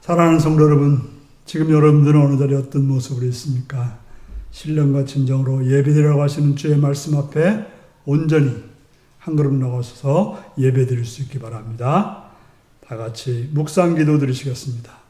사랑하는 성도 여러분, 지금 여러분들은 어느 자리에 어떤 모습으로 있습니까? 신령과 진정으로 예배드리라고 하시는 주의 말씀 앞에 온전히 한 걸음 나가셔서 예배드릴 수 있기 바랍니다. 다 같이 묵상 기도 드리시겠습니다.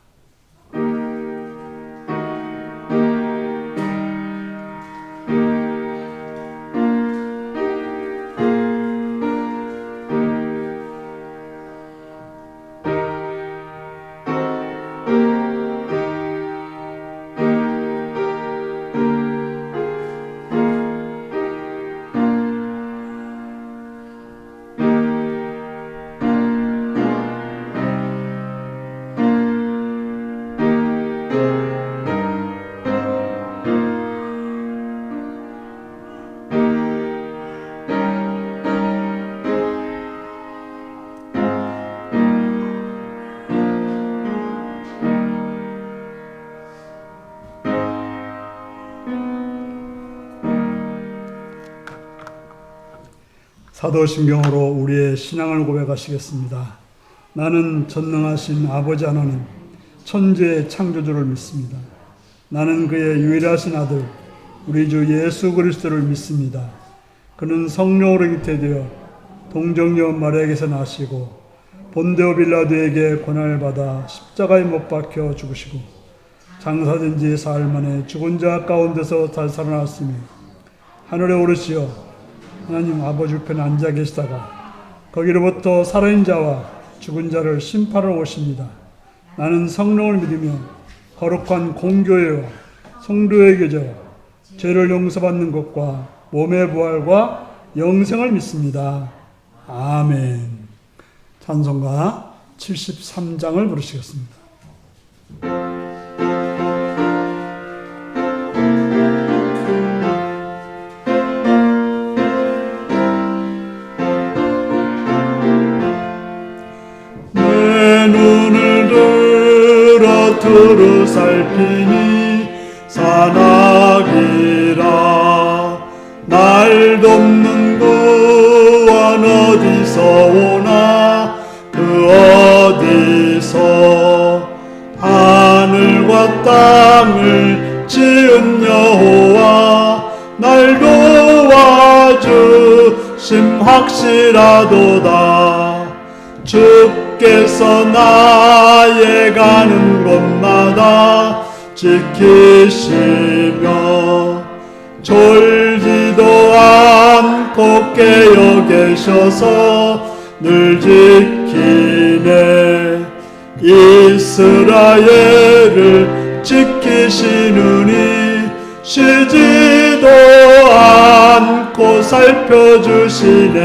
사도신경으로 우리의 신앙을 고백하시겠습니다. 나는 전능하신 아버지 하나님, 천지의 창조주를 믿습니다. 나는 그의 유일하신 아들, 우리 주 예수 그리스도를 믿습니다. 그는 성령으로 잉태되어 동정녀 마리아에게서 나시고 본데오 빌라도에게 고난을 받아 십자가에 못 박혀 죽으시고 장사된 지 사흘 만에 죽은 자 가운데서 다시 살아났으며 하늘에 오르시어 하나님 아버지 우편에 앉아 계시다가 거기로부터 살아있는 자와 죽은 자를 심판하러 오십니다. 나는 성령을 믿으며 거룩한 공교회와 성도의 교제와 죄를 용서받는 것과 몸의 부활과 영생을 믿습니다. 아멘. 찬송가 73장을 부르시겠습니다. 두루 살피니 산악이라 날 돕는 구원 어디서 오나 그 어디서 하늘과 땅을 지은 여호와 날 도와주심 확실하도다. 주께서 나의 가는 곳마다 지키시며 졸지도 않고 깨어 계셔서 늘 지키네. 이스라엘을 지키시느니 쉬지도 않고 살펴주시네.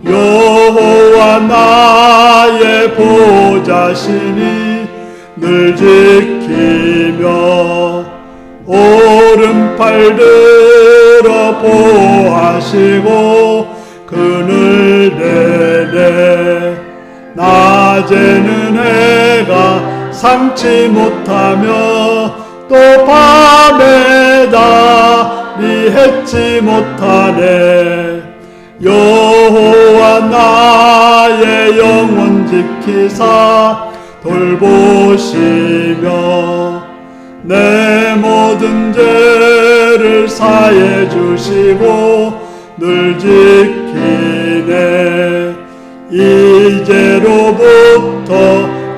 여호와 나의 보호자시니 늘 지키며 오른팔 들어 보호하시고 그늘 내내 낮에는 해가 삼지 못하며 또 밤에 달이 해치 못하네. 여호와 나의 영혼 지키사 돌보시며 내 모든 죄를 사해 주시고 늘 지키네. 이제로부터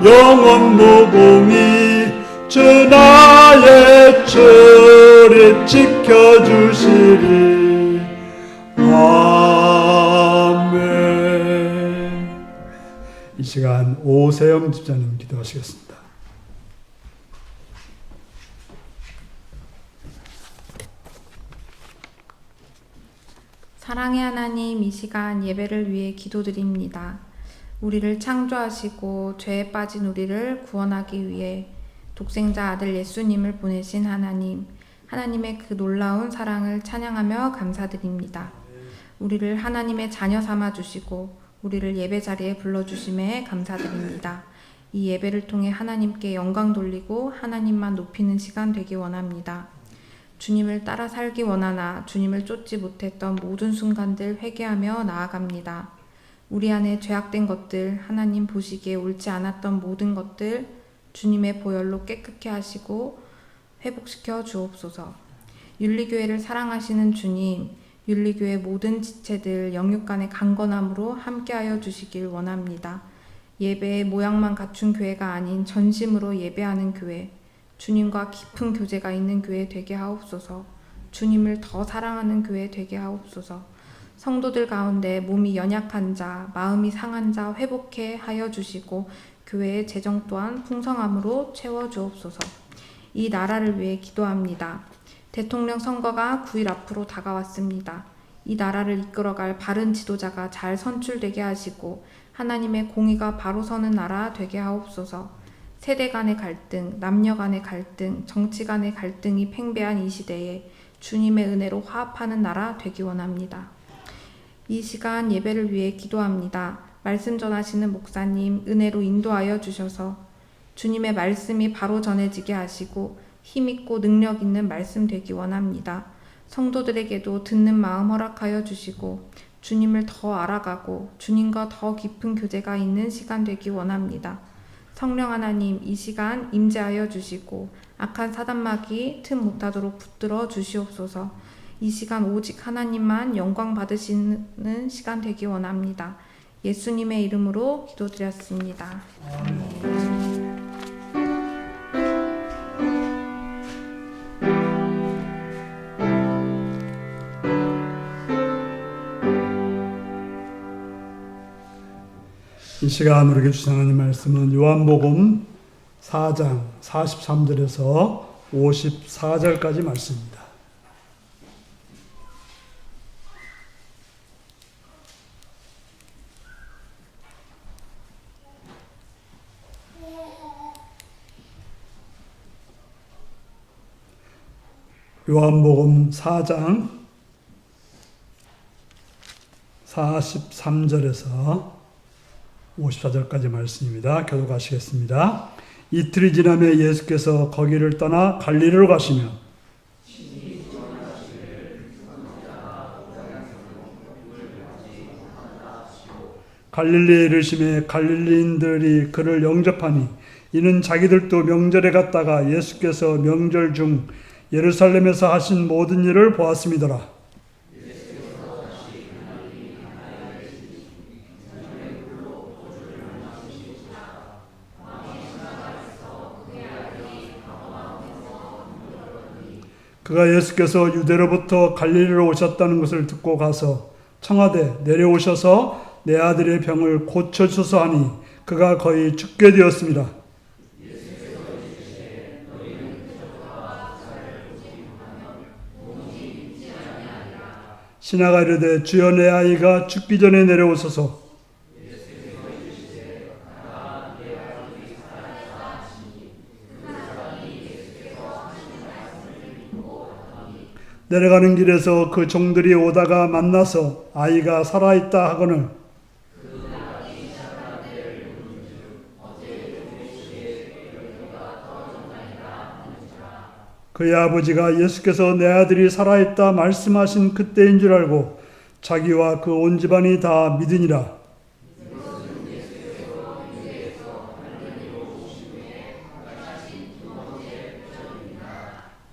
영원 무궁히 주 나의 주를 지켜주시리. 이 시간 오세영 집사님 기도하시겠습니다. 사랑의 하나님, 이 시간 예배를 위해 기도드립니다. 우리를 창조하시고 죄에 빠진 우리를 구원하기 위해 독생자 아들 예수님을 보내신 하나님, 하나님의 그 놀라운 사랑을 찬양하며 감사드립니다. 우리를 하나님의 자녀 삼아 주시고 우리를 예배 자리에 불러주심에 감사드립니다. 이 예배를 통해 하나님께 영광 돌리고 하나님만 높이는 시간 되기 원합니다. 주님을 따라 살기 원하나 주님을 쫓지 못했던 모든 순간들 회개하며 나아갑니다. 우리 안에 죄악된 것들, 하나님 보시기에 옳지 않았던 모든 것들, 주님의 보혈로 깨끗게 하시고 회복시켜 주옵소서. 윤리교회를 사랑하시는 주님, 윤리교회 모든 지체들 영육간의 강건함으로 함께하여 주시길 원합니다. 예배의 모양만 갖춘 교회가 아닌 전심으로 예배하는 교회, 주님과 깊은 교제가 있는 교회 되게 하옵소서. 주님을 더 사랑하는 교회 되게 하옵소서. 성도들 가운데 몸이 연약한 자, 마음이 상한 자 회복해 하여 주시고 교회의 재정 또한 풍성함으로 채워 주옵소서. 이 나라를 위해 기도합니다. 대통령 선거가 9일 앞으로 다가왔습니다. 이 나라를 이끌어갈 바른 지도자가 잘 선출되게 하시고 하나님의 공의가 바로 서는 나라 되게 하옵소서. 세대 간의 갈등, 남녀 간의 갈등, 정치 간의 갈등이 팽배한 이 시대에 주님의 은혜로 화합하는 나라 되기 원합니다. 이 시간 예배를 위해 기도합니다. 말씀 전하시는 목사님 은혜로 인도하여 주셔서 주님의 말씀이 바로 전해지게 하시고 힘있고 능력 있는 말씀 되기 원합니다. 성도들에게도 듣는 마음 허락하여 주시고 주님을 더 알아가고 주님과 더 깊은 교제가 있는 시간 되기 원합니다. 성령 하나님 이 시간 임재하여 주시고 악한 사단마귀 틈 못하도록 붙들어 주시옵소서. 이 시간 오직 하나님만 영광 받으시는 시간 되기 원합니다. 예수님의 이름으로 기도드렸습니다. 이 시간 우리에게 주신 하나님 말씀은 요한복음 4장 43절에서 54절까지 말씀입니다. 요한복음 4장 43절에서 54절까지 말씀입니다. 교독하시겠습니다. 이틀이 지나며 예수께서 거기를 떠나 갈릴리로 가시며 갈릴리에 이르시매 갈릴리인들이 그를 영접하니 이는 자기들도 명절에 갔다가 예수께서 명절 중 예루살렘에서 하신 모든 일을 보았음이더라. 그가 예수께서 유대로부터 갈릴리로 오셨다는 것을 듣고 가서 청하되 내려오셔서 내 아들의 병을 고쳐주소서 하니 그가 거의 죽게 되었습니다. 신하가 이르되 주여 내 아이가 죽기 전에 내려오소서. 내려가는 길에서 그 종들이 오다가 만나서 아이가 살아있다 하거늘 그의 아버지가 예수께서 내 아들이 살아있다 말씀하신 그때인 줄 알고 자기와 그 온 집안이 다 믿으니라.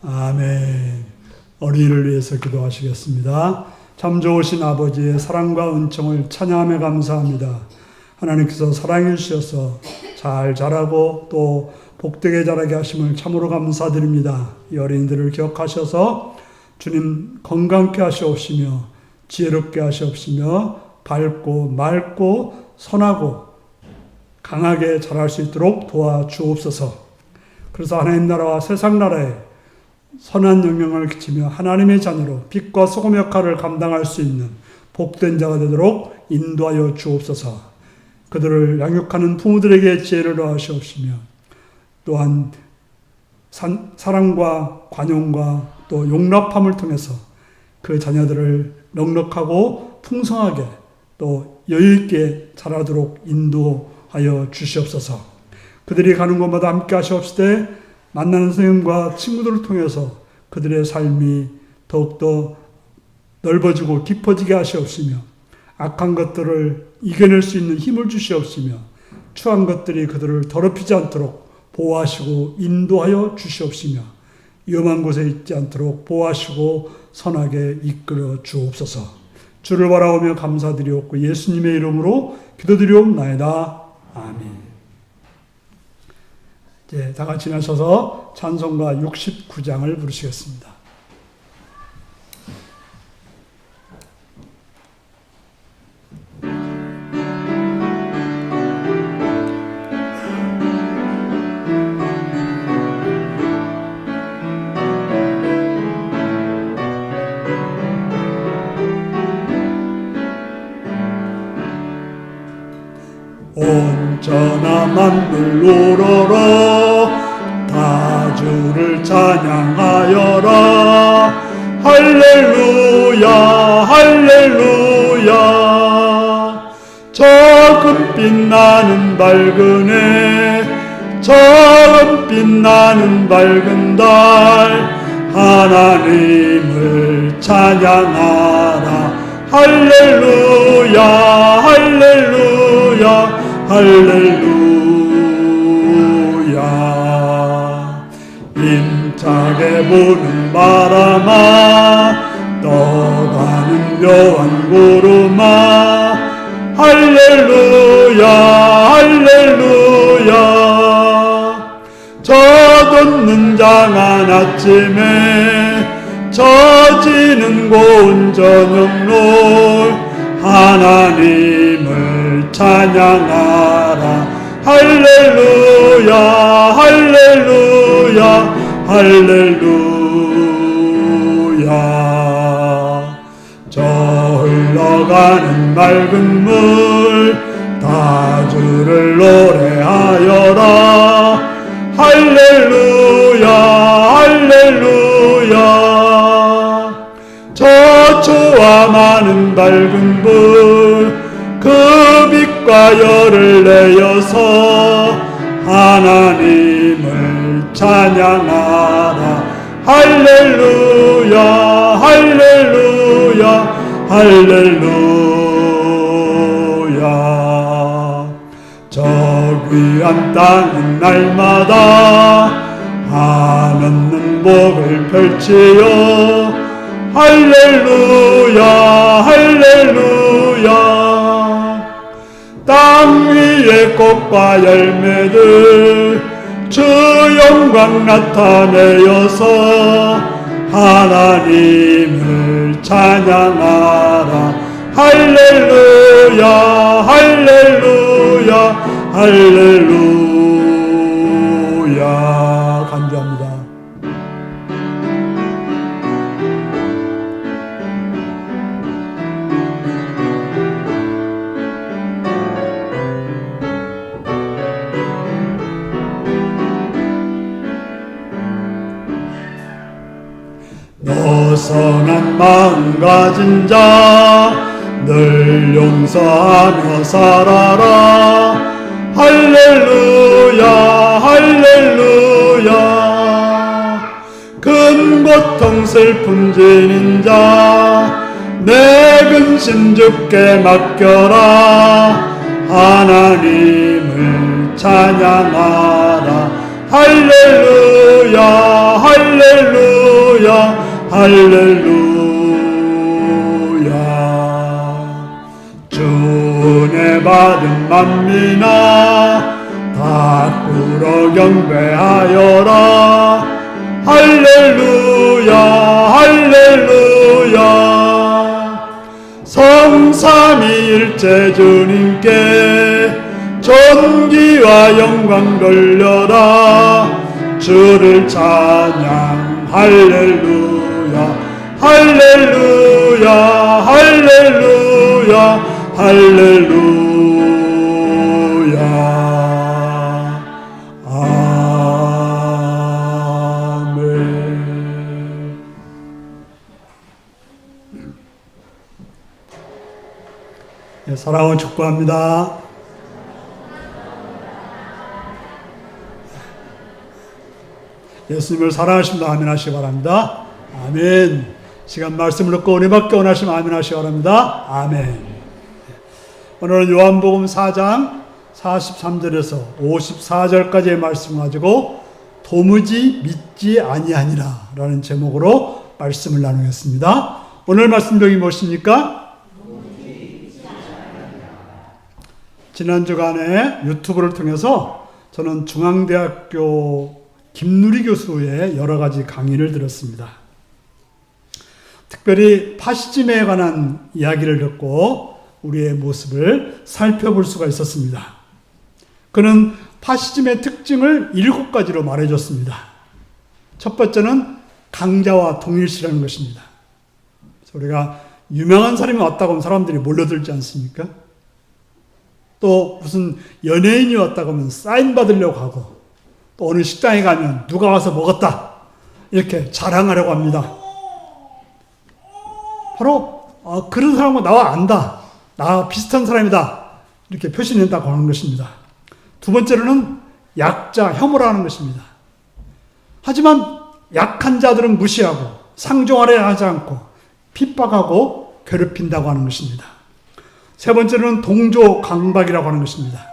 아멘. 어린이를 위해서 기도하시겠습니다. 참 좋으신 아버지의 사랑과 은총을 찬양하며 감사합니다. 하나님께서 사랑해 주셔서 잘 자라고 또 복되게 자라게 하심을 참으로 감사드립니다. 이 어린이들을 기억하셔서 주님 건강케 하시옵시며 지혜롭게 하시옵시며 밝고 맑고 선하고 강하게 자랄 수 있도록 도와주옵소서. 그래서 하나님 나라와 세상 나라에 선한 영향을 끼치며 하나님의 자녀로 빛과 소금 역할을 감당할 수 있는 복된 자가 되도록 인도하여 주옵소서. 그들을 양육하는 부모들에게 지혜를 더하시옵시며 또한 사랑과 관용과 또 용납함을 통해서 그 자녀들을 넉넉하고 풍성하게 또 여유있게 자라도록 인도하여 주시옵소서. 그들이 가는 곳마다 함께 하시옵시되 만나는 선생님과 친구들을 통해서 그들의 삶이 더욱더 넓어지고 깊어지게 하시옵시며 악한 것들을 이겨낼 수 있는 힘을 주시옵시며 추한 것들이 그들을 더럽히지 않도록 보호하시고 인도하여 주시옵시며 위험한 곳에 있지 않도록 보호하시고 선하게 이끌어 주옵소서. 주를 바라오며 감사드리옵고 예수님의 이름으로 기도드리옵나이다. 아멘. 이제 다 같이 나서서 찬송가 69장을 부르시겠습니다. 온전한 만물 우러러 다 주를 찬양하여라. 할렐루야 할렐루야. 저 금빛 나는 밝은 해, 저 금빛 나는 밝은 달, 하나님을 찬양하라. 할렐루야 할렐루야 할렐루야. 힘차게 부는 바람아, 떠가는 묘한 구름아, 할렐루야 할렐루야. 젖었는 장한 아침에 젖지는 고운 저녁놀, 하나님을 찬양하라. 할렐루야 할렐루야 할렐루야. 저 흘러가는 맑은 물, 다 주를 노래하여라. 할렐루야 할렐루야. 저 초와 많은 밝은 불, 그 빛과 열을 내어서 하나님을 찬양하라. 할렐루야 할렐루야 할렐루야. 저 귀한 땅은 날마다 한없는 복을 펼치어 할렐루야 할렐루야. 땅 위의 꽃과 열매들 주 영광 나타내어서 하나님을 찬양하라. 할렐루야 할렐루야 할렐루야. 간주합니다. 너 선한 마음 가진 자, 늘 용서하며 살아라. 할렐루야 할렐루야. 큰 고통 슬픔 지닌 자, 내 근심 주께 맡겨라. 하나님을 찬양하라. 할렐루야 할렐루야 할렐루야. 주 은혜 받은 만민아, 다 꿇어 경배하여라. 할렐루야 할렐루야. 성삼위일체 주님께 존귀와 영광 돌려라. 주를 찬양 할렐루야 할렐루야 할렐루야 할렐루야. 아멘. 네, 사랑을 축복합니다. 예수님을 사랑하십니다. 아멘 하시기 바랍니다. 아멘. 시간 말씀을 듣고 은혜 받기 원하시면 아멘 하시기 바랍니다. 아멘. 오늘은 요한복음 4장 43절에서 54절까지의 말씀 가지고 도무지 믿지 아니하니라 라는 제목으로 말씀을 나누겠습니다. 오늘 말씀명이 무엇입니까? 지난 주간에 유튜브를 통해서 저는 중앙대학교 김누리 교수의 여러 가지 강의를 들었습니다. 특별히 파시즘에 관한 이야기를 듣고 우리의 모습을 살펴볼 수가 있었습니다. 그는 파시즘의 특징을 7가지로 말해줬습니다. 첫 번째는 강자와 동일시라는 것입니다. 그래서 우리가 유명한 사람이 왔다고 하면 사람들이 몰려들지 않습니까? 또 무슨 연예인이 왔다고 하면 사인 받으려고 하고, 또 어느 식당에 가면 누가 와서 먹었다 이렇게 자랑하려고 합니다. 바로 그런 사람은 나와 안다, 나와 비슷한 사람이다 이렇게 표시낸다고 하는 것입니다. 두 번째로는 약자 혐오라는 것입니다. 하지만 약한 자들은 무시하고 상종하려 하지 않고 핍박하고 괴롭힌다고 하는 것입니다. 세 번째로는 동조 강박이라고 하는 것입니다.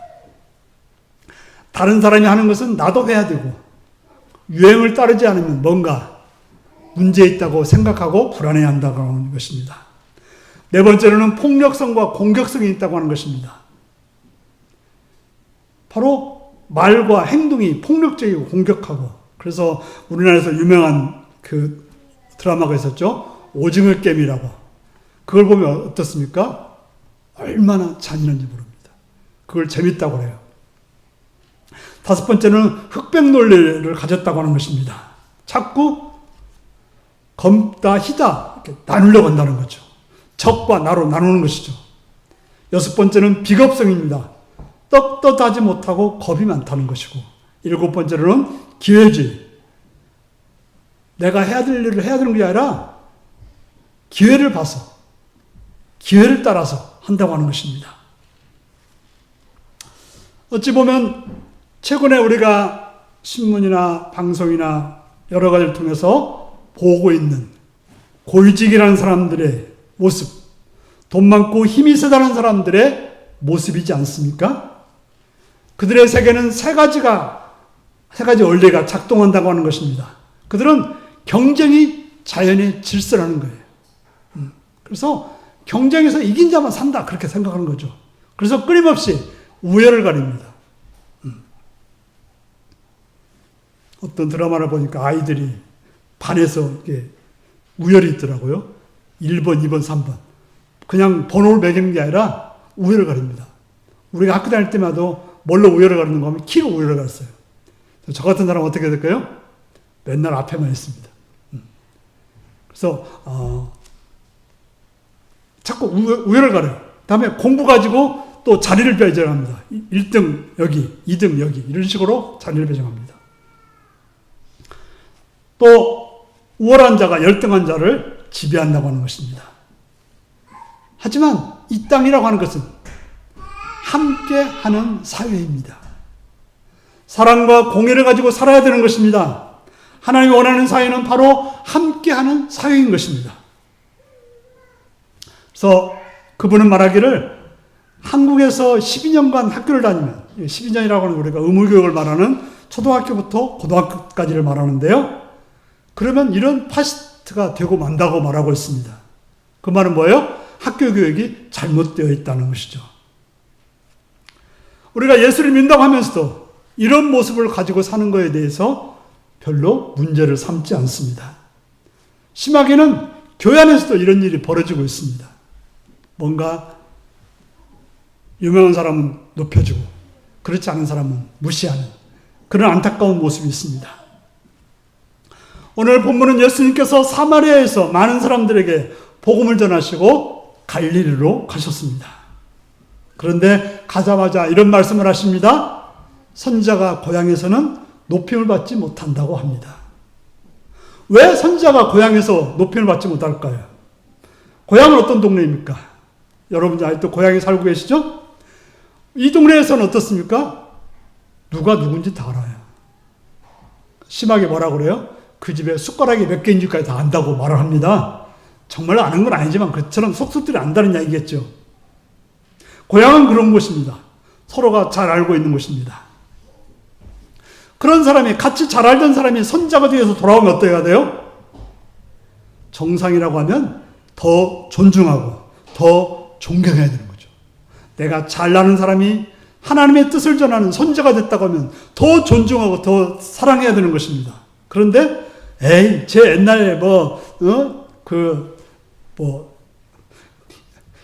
다른 사람이 하는 것은 나도 해야 되고 유행을 따르지 않으면 뭔가 문제 있다고 생각하고 불안해한다고 하는 것입니다. 네 번째로는 폭력성과 공격성이 있다고 하는 것입니다. 바로 말과 행동이 폭력적이고 공격하고, 그래서 우리나라에서 유명한 그 드라마가 있었죠. 오징어 게임이라고. 그걸 보면 어떻습니까? 얼마나 잔인한지 모릅니다. 그걸 재밌다고 해요. 다섯 번째는 흑백 논리를 가졌다고 하는 것입니다. 자꾸 검다 희다 이렇게 나누려고 한다는 거죠. 적과 나로 나누는 것이죠. 여섯 번째는 비겁성입니다. 떳떳하지 못하고 겁이 많다는 것이고, 일곱 번째로는 기회주의. 내가 해야 될 일을 해야 되는 게 아니라 기회를 봐서, 기회를 따라서 한다고 하는 것입니다. 어찌 보면 최근에 우리가 신문이나 방송이나 여러 가지를 통해서 보고 있는 고위직이라는 사람들의 모습, 돈 많고 힘이 세다는 사람들의 모습이지 않습니까? 그들의 세계는 세 가지 원리가 작동한다고 하는 것입니다. 그들은 경쟁이 자연의 질서라는 거예요. 그래서 경쟁에서 이긴 자만 산다 그렇게 생각하는 거죠. 그래서 끊임없이 우열을 가립니다. 어떤 드라마를 보니까 아이들이 반에서 이렇게 우열이 있더라고요. 1번, 2번, 3번. 그냥 번호를 매기는 게 아니라 우열을 가립니다. 우리가 학교 다닐 때마다 뭘로 우열을 가르는 거 하면 키로 우열을 가렸어요. 저 같은 사람은 어떻게 될까요? 맨날 앞에만 있습니다. 그래서 자꾸 우열을 가려요. 다음에 공부 가지고 또 자리를 배정합니다. 1등 여기, 2등 여기 이런 식으로 자리를 배정합니다. 또 우월한 자가 열등한 자를 지배한다고 하는 것입니다. 하지만 이 땅이라고 하는 것은 함께하는 사회입니다. 사랑과 공의를 가지고 살아야 되는 것입니다. 하나님이 원하는 사회는 바로 함께하는 사회인 것입니다. 그래서 그분은 말하기를 한국에서 12년간 학교를 다니면, 12년이라고 하는 우리가 의무교육을 말하는 초등학교부터 고등학교까지를 말하는데요. 그러면 이런 파시스트가 되고 만다고 말하고 있습니다. 그 말은 뭐예요? 학교 교육이 잘못되어 있다는 것이죠. 우리가 예수를 믿는다고 하면서도 이런 모습을 가지고 사는 것에 대해서 별로 문제를 삼지 않습니다. 심하게는 교회 안에서도 이런 일이 벌어지고 있습니다. 뭔가 유명한 사람은 높여주고 그렇지 않은 사람은 무시하는 그런 안타까운 모습이 있습니다. 오늘 본문은 예수님께서 사마리아에서 많은 사람들에게 복음을 전하시고 갈릴리로 가셨습니다. 그런데 가자마자 이런 말씀을 하십니다. 선지자가 고향에서는 높임을 받지 못한다고 합니다. 왜 선지자가 고향에서 높임을 받지 못할까요? 고향은 어떤 동네입니까? 여러분 아직도 고향에 살고 계시죠? 이 동네에서는 어떻습니까? 누가 누군지 다 알아요. 심하게 뭐라 그래요? 그 집에 숟가락이 몇 개인지까지 다 안다고 말을 합니다. 정말 아는 건 아니지만 그처럼 속속들이 안다는 이야기겠죠. 고향은 그런 곳입니다. 서로가 잘 알고 있는 것입니다. 그런 사람이, 같이 잘 알던 사람이 선자가 되어서 돌아오면 어때야 돼요? 정상이라고 하면 더 존중하고 더 존경해야 되는 거죠. 내가 잘 아는 사람이 하나님의 뜻을 전하는 선자가 됐다고 하면 더 존중하고 더 사랑해야 되는 것입니다. 그런데 에이, 제 옛날에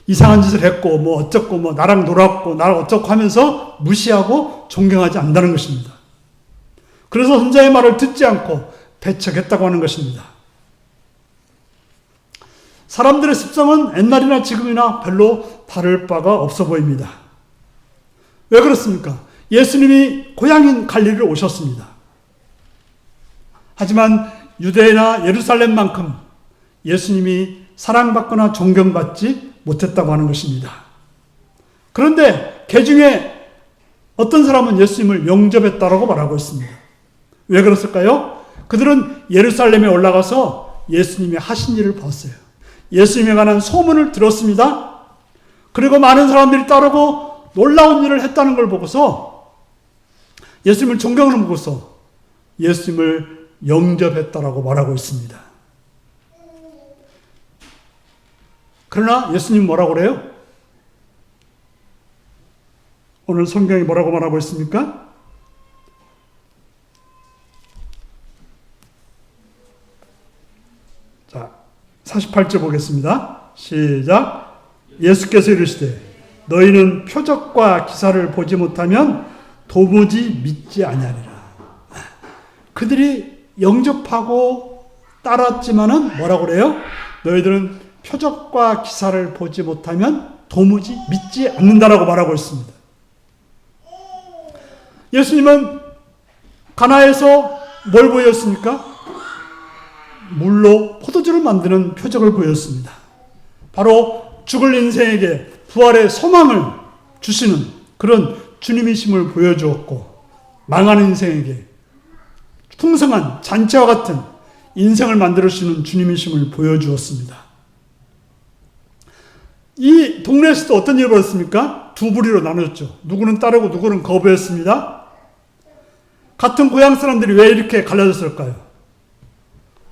이상한 짓을 했고, 어쩌고, 나랑 놀았고, 나랑 어쩌고 하면서 무시하고 존경하지 않는다는 것입니다. 그래서 선자의 말을 듣지 않고 배척했다고 하는 것입니다. 사람들의 습성은 옛날이나 지금이나 별로 다를 바가 없어 보입니다. 왜 그렇습니까? 예수님이 고향인 갈릴리를 오셨습니다. 하지만 유대나 예루살렘만큼 예수님이 사랑받거나 존경받지 못했다고 하는 것입니다. 그런데 그 중에 어떤 사람은 예수님을 영접했다라고 말하고 있습니다. 왜 그랬을까요? 그들은 예루살렘에 올라가서 예수님이 하신 일을 봤어요. 예수님에 관한 소문을 들었습니다. 그리고 많은 사람들이 따르고 놀라운 일을 했다는 걸 보고서 예수님을 존경을 보고서 예수님을 영접했다라고 말하고 있습니다. 그러나 예수님 뭐라고 그래요? 오늘 성경이 뭐라고 말하고 있습니까? 자, 48절 보겠습니다. 시작. 예수께서 이르시되 너희는 표적과 기사를 보지 못하면 도무지 믿지 아니하리라. 그들이 영접하고 따랐지만은 뭐라고 그래요? 너희들은 표적과 기사를 보지 못하면 도무지 믿지 않는다라고 말하고 있습니다. 예수님은 가나에서 뭘 보였습니까? 물로 포도주를 만드는 표적을 보였습니다. 바로 죽을 인생에게 부활의 소망을 주시는 그런 주님이심을 보여주었고, 망하는 인생에게 풍성한 잔치와 같은 인생을 만들어주시는 주님이심을 보여주었습니다. 이 동네에서도 어떤 일이 벌었습니까? 두 부류로 나누었죠. 누구는 따르고 누구는 거부했습니다. 같은 고향 사람들이 왜 이렇게 갈라졌을까요?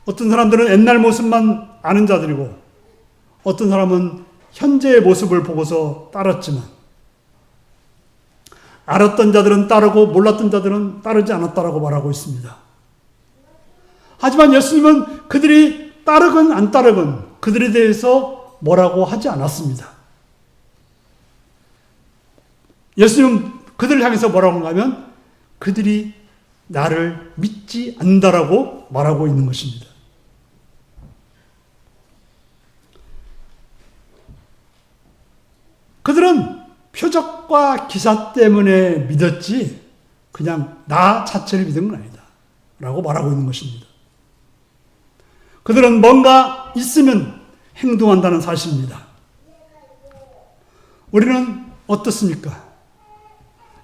어떤 사람들은 옛날 모습만 아는 자들이고, 어떤 사람은 현재의 모습을 보고서 따랐지만, 알았던 자들은 따르고 몰랐던 자들은 따르지 않았다라고 말하고 있습니다. 하지만 예수님은 그들이 따르건 안 따르건 그들에 대해서 뭐라고 하지 않았습니다. 예수님은 그들을 향해서 뭐라고 하면 그들이 나를 믿지 않는다라고 말하고 있는 것입니다. 그들은 표적과 기사 때문에 믿었지 그냥 나 자체를 믿은 건 아니다 라고 말하고 있는 것입니다. 그들은 뭔가 있으면 행동한다는 사실입니다. 우리는 어떻습니까?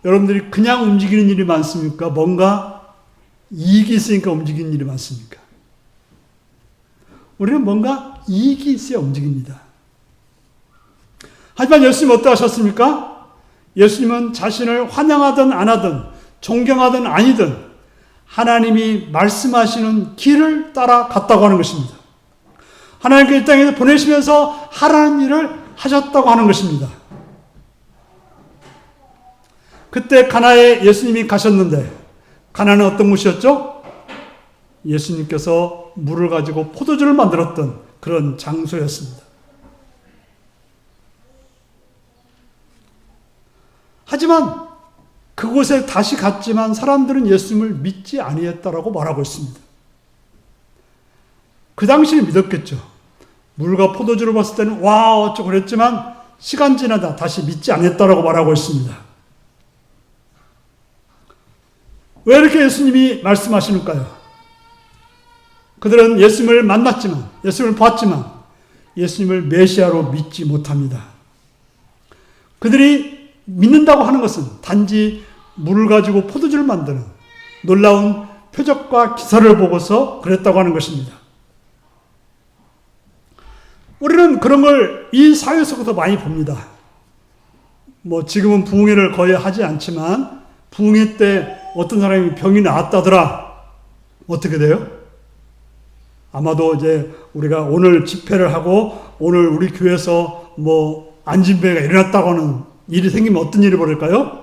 여러분들이 그냥 움직이는 일이 많습니까? 뭔가 이익이 있으니까 움직이는 일이 많습니까? 우리는 뭔가 이익이 있어야 움직입니다. 하지만 예수님은 어떠하셨습니까? 예수님은 자신을 환영하든 안 하든 존경하든 아니든 하나님이 말씀하시는 길을 따라갔다고 하는 것입니다. 하나님께 이 땅에 보내시면서 하라는 일을 하셨다고 하는 것입니다. 그때 가나에 예수님이 가셨는데 가나는 어떤 곳이었죠? 예수님께서 물을 가지고 포도주를 만들었던 그런 장소였습니다. 하지만 그곳에 다시 갔지만 사람들은 예수님을 믿지 아니했다라고 말하고 있습니다. 그 당시에 믿었겠죠. 물과 포도주를 봤을 때는 와 어쩌고 그랬지만 시간 지나다 다시 믿지 않았다라고 말하고 있습니다. 왜 이렇게 예수님이 말씀하시는가요? 그들은 예수님을 만났지만, 예수님을 봤지만 예수님을 메시아로 믿지 못합니다. 그들이 믿는다고 하는 것은 단지 물을 가지고 포도주를 만드는 놀라운 표적과 기사를 보고서 그랬다고 하는 것입니다. 우리는 그런 걸 이 사회 속에서 많이 봅니다. 뭐 지금은 부흥회를 거의 하지 않지만 부흥회 때 어떤 사람이 병이 나았다더라. 어떻게 돼요? 아마도 이제 우리가 오늘 집회를 하고 오늘 우리 교회에서 뭐 안진배가 일어났다고 하는 일이 생기면 어떤 일이 벌일까요?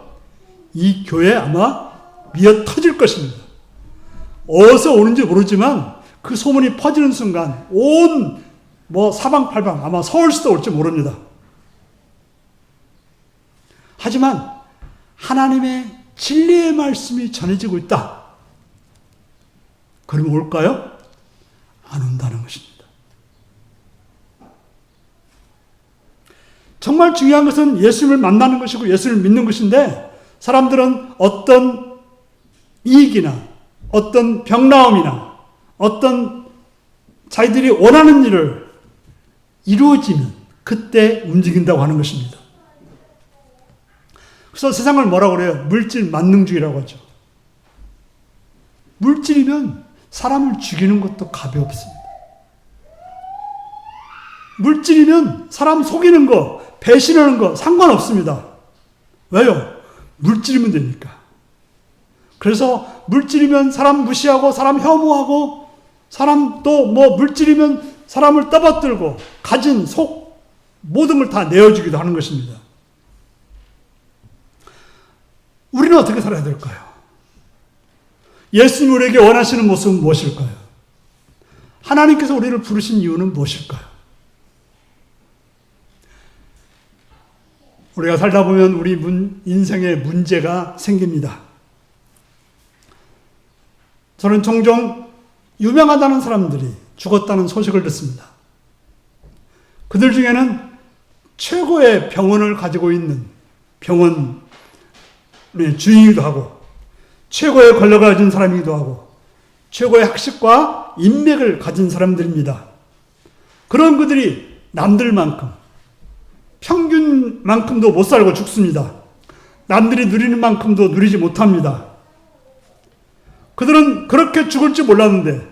이 교회 아마 미어 터질 것입니다. 어디서 오는지 모르지만 그 소문이 퍼지는 순간 온 뭐 사방팔방 아마 서울시도 올지 모릅니다. 하지만 하나님의 진리의 말씀이 전해지고 있다. 그러면 올까요? 안 온다는 것입니다. 정말 중요한 것은 예수님을 만나는 것이고 예수님을 믿는 것인데 사람들은 어떤 이익이나 어떤 병나음이나 어떤 자기들이 원하는 일을 이루어지면 그때 움직인다고 하는 것입니다. 그래서 세상을 뭐라고 그래요? 물질 만능주의라고 하죠. 물질이면 사람을 죽이는 것도 가벼웠습니다. 물질이면 사람 속이는 거, 배신하는 거 상관없습니다. 왜요? 물질이면 되니까. 그래서 물질이면 사람 무시하고 사람 혐오하고 사람 또 뭐 물질이면 사람을 떠받들고 가진 속 모든 걸 다 내어주기도 하는 것입니다. 우리는 어떻게 살아야 될까요? 예수님 우리에게 원하시는 모습은 무엇일까요? 하나님께서 우리를 부르신 이유는 무엇일까요? 우리가 살다 보면 우리 인생에 문제가 생깁니다. 저는 종종 유명하다는 사람들이 죽었다는 소식을 듣습니다. 그들 중에는 최고의 병원을 가지고 있는 병원의 주인이기도 하고 최고의 권력을 가진 사람이기도 하고 최고의 학식과 인맥을 가진 사람들입니다. 그런 그들이 남들만큼 평균만큼도 못 살고 죽습니다. 남들이 누리는 만큼도 누리지 못합니다. 그들은 그렇게 죽을 줄 몰랐는데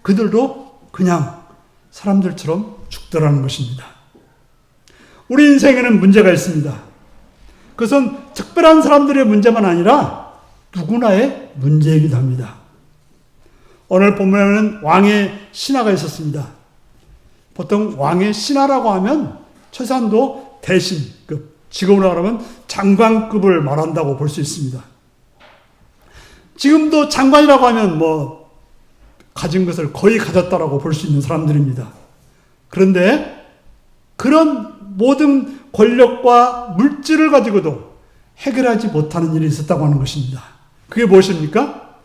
그들도 그냥 사람들처럼 죽더라는 것입니다. 우리 인생에는 문제가 있습니다. 그것은 특별한 사람들의 문제만 아니라 누구나의 문제이기도 합니다. 오늘 본문에는 왕의 신하가 있었습니다. 보통 왕의 신하라고 하면 최소한도 대신급, 지금으로 말하면 장관급을 말한다고 볼 수 있습니다. 지금도 장관이라고 하면 뭐 가진 것을 거의 가졌다라고 볼 수 있는 사람들입니다. 그런데 그런 모든 권력과 물질을 가지고도 해결하지 못하는 일이 있었다고 하는 것입니다. 그게 무엇입니까?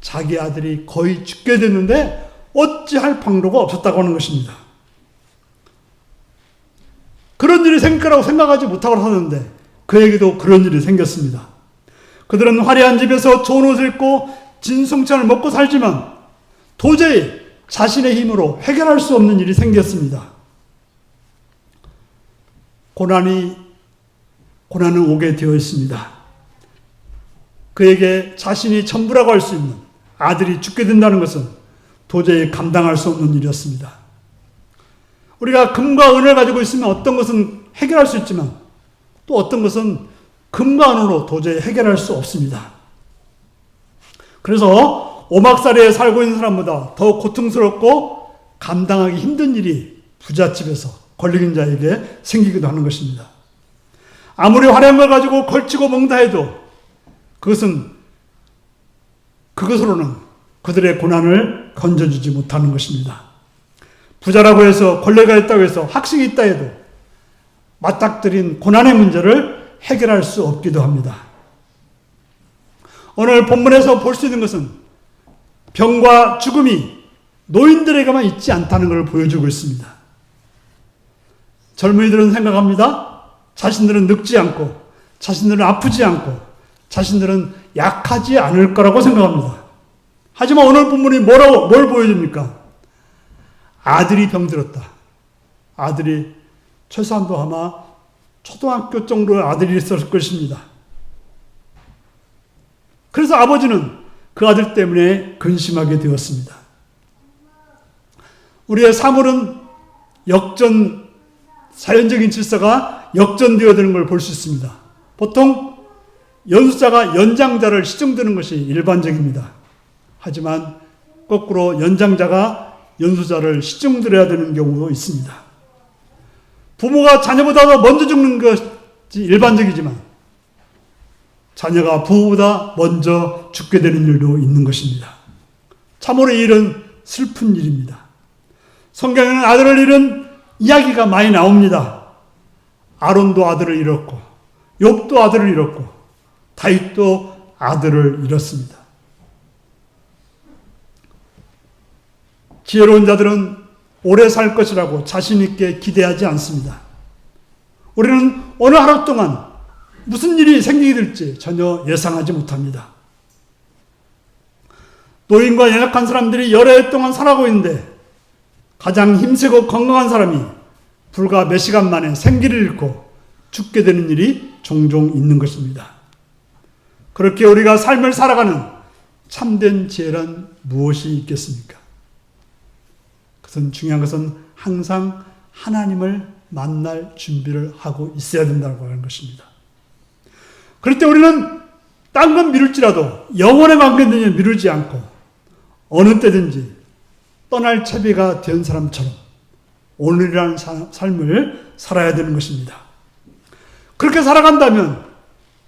자기 아들이 거의 죽게 됐는데 어찌할 방도가 없었다고 하는 것입니다. 그런 일이 생길 거라고 생각하지 못하고 하는데 그에게도 그런 일이 생겼습니다. 그들은 화려한 집에서 좋은 옷을 입고 진성찬을 먹고 살지만 도저히 자신의 힘으로 해결할 수 없는 일이 생겼습니다. 고난은 오게 되어 있습니다. 그에게 자신이 전부라고 할 수 있는 아들이 죽게 된다는 것은 도저히 감당할 수 없는 일이었습니다. 우리가 금과 은을 가지고 있으면 어떤 것은 해결할 수 있지만 또 어떤 것은 금과 은으로 도저히 해결할 수 없습니다. 그래서 오막살이에 살고 있는 사람보다 더 고통스럽고 감당하기 힘든 일이 부잣집에서 권력인 자에게 생기기도 하는 것입니다. 아무리 화려한 걸 가지고 걸치고 먹는다 해도 그것으로는 그들의 고난을 건져주지 못하는 것입니다. 부자라고 해서 권력이 있다고 해서 학식이 있다 해도 맞닥뜨린 고난의 문제를 해결할 수 없기도 합니다. 오늘 본문에서 볼 수 있는 것은 병과 죽음이 노인들에게만 있지 않다는 것을 보여주고 있습니다. 젊은이들은 생각합니다. 자신들은 늙지 않고 자신들은 아프지 않고 자신들은 약하지 않을 거라고 생각합니다. 하지만 오늘 본문이 뭘 보여줍니까? 아들이 병들었다. 아들이 최소한도 아마 초등학교 정도의 아들이 있었을 것입니다. 그래서 아버지는 그 아들 때문에 근심하게 되었습니다. 우리의 사물은 역전 사연적인 질서가 역전되어드는 걸 볼 수 있습니다. 보통 연수자가 연장자를 시중드는 것이 일반적입니다. 하지만 거꾸로 연장자가 연수자를 시중들어야 되는 경우도 있습니다. 부모가 자녀보다 더 먼저 죽는 것이 일반적이지만 자녀가 부모보다 먼저 죽게 되는 일도 있는 것입니다. 참으로 이 일은 슬픈 일입니다. 성경에는 아들을 잃은 이야기가 많이 나옵니다. 아론도 아들을 잃었고 욥도 아들을 잃었고 다윗도 아들을 잃었습니다. 지혜로운 자들은 오래 살 것이라고 자신 있게 기대하지 않습니다. 우리는 어느 하루 동안 무슨 일이 생기게 될지 전혀 예상하지 못합니다. 노인과 연약한 사람들이 여러 해 동안 살아가고 있는데 가장 힘세고 건강한 사람이 불과 몇 시간 만에 생기를 잃고 죽게 되는 일이 종종 있는 것입니다. 그렇게 우리가 삶을 살아가는 참된 지혜란 무엇이 있겠습니까? 그것은 중요한 것은 항상 하나님을 만날 준비를 하고 있어야 된다고 하는 것입니다. 그럴 때 우리는 딴 건 미룰지라도 영원의 관계는 미루지 않고 어느 때든지 떠날 채비가 된 사람처럼 오늘이라는 삶을 살아야 되는 것입니다. 그렇게 살아간다면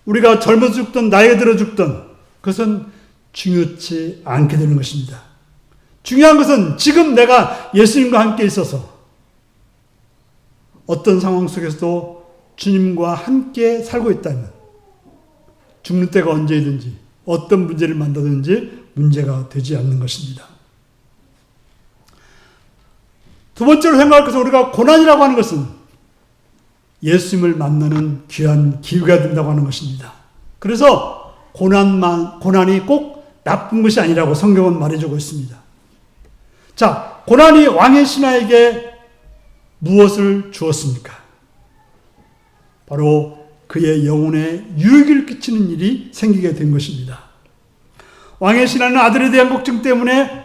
우리가 젊어서 죽든 나이가 들어 죽든 그것은 중요치 않게 되는 것입니다. 중요한 것은 지금 내가 예수님과 함께 있어서 어떤 상황 속에서도 주님과 함께 살고 있다면 죽는 때가 언제든지 어떤 문제를 만나든지 문제가 되지 않는 것입니다. 두 번째로 생각할 것은 우리가 고난이라고 하는 것은 예수님을 만나는 귀한 기회가 된다고 하는 것입니다. 그래서 고난이 꼭 나쁜 것이 아니라고 성경은 말해주고 있습니다. 자, 고난이 왕의 신하에게 무엇을 주었습니까? 바로 그의 영혼에 유익을 끼치는 일이 생기게 된 것입니다. 왕의 신하는 아들에 대한 걱정 때문에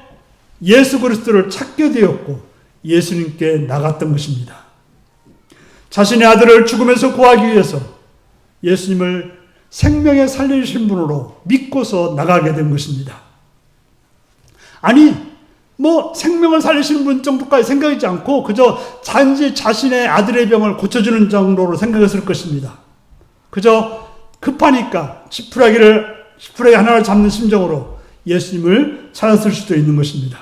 예수 그리스도를 찾게 되었고 예수님께 나갔던 것입니다. 자신의 아들을 죽음에서 구하기 위해서 예수님을 생명에 살리신 분으로 믿고서 나가게 된 것입니다. 아니, 생명을 살리시는 분 정도까지 생각하지 않고 그저 단지 자신의 아들의 병을 고쳐주는 정도로 생각했을 것입니다. 그저 급하니까 지푸라기 하나를 잡는 심정으로 예수님을 찾았을 수도 있는 것입니다.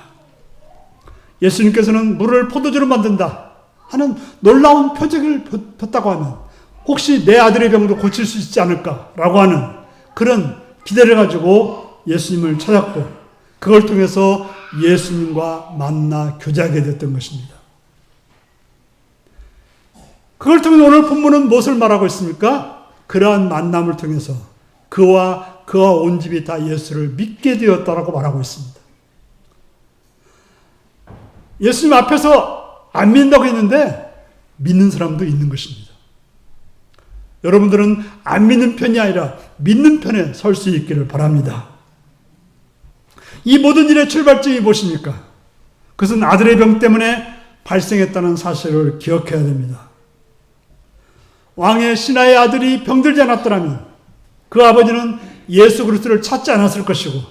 예수님께서는 물을 포도주로 만든다 하는 놀라운 표적을 폈다고 하면 혹시 내 아들의 병도 고칠 수 있지 않을까라고 하는 그런 기대를 가지고 예수님을 찾았고 그걸 통해서 예수님과 만나 교제하게 됐던 것입니다. 그걸 통해 오늘 본문은 무엇을 말하고 있습니까? 그러한 만남을 통해서 그와 온 집이 다 예수를 믿게 되었다라고 말하고 있습니다. 예수님 앞에서 안 믿는다고 했는데 믿는 사람도 있는 것입니다. 여러분들은 안 믿는 편이 아니라 믿는 편에 설 수 있기를 바랍니다. 이 모든 일의 출발점이 무엇입니까? 그것은 아들의 병 때문에 발생했다는 사실을 기억해야 됩니다. 왕의 신하의 아들이 병들지 않았더라면 그 아버지는 예수 그리스도를 찾지 않았을 것이고